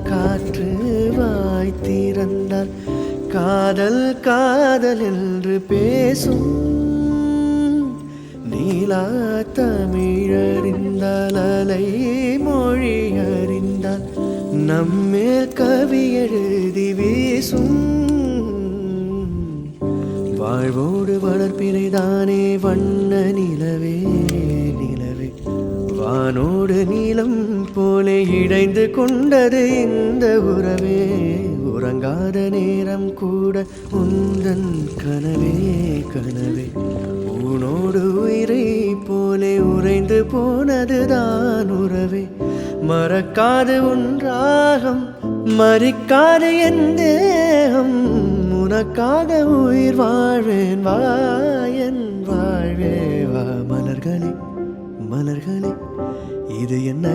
காற்று வாய் திறந்தால் காதல் காதல் என்று பேசும். நீலா தமிழறிந்தால் அலை மொழி அறிந்தால் நம்மேல் கவி எழுதி வீசும். வாழ்வோடு வளர்ப்பினைதானே வண்ண நிலவே நிலவே, வானோடு நீலம் போலே இணைந்து கொண்டது இந்த உறவே. உறங்காத நேரம் கூட உந்தன் கனவே கனவே, உனோடு உயிரை போலே உறைந்து போனதுதான் உறவே. மறக்காது ஒன்றாகம் மறிக்காது என் தேகம், உனக்காக உயிர் வாழ்வேன் வா என் வாழ்வே வா. மலர்களே மலர்களே, இது என்ன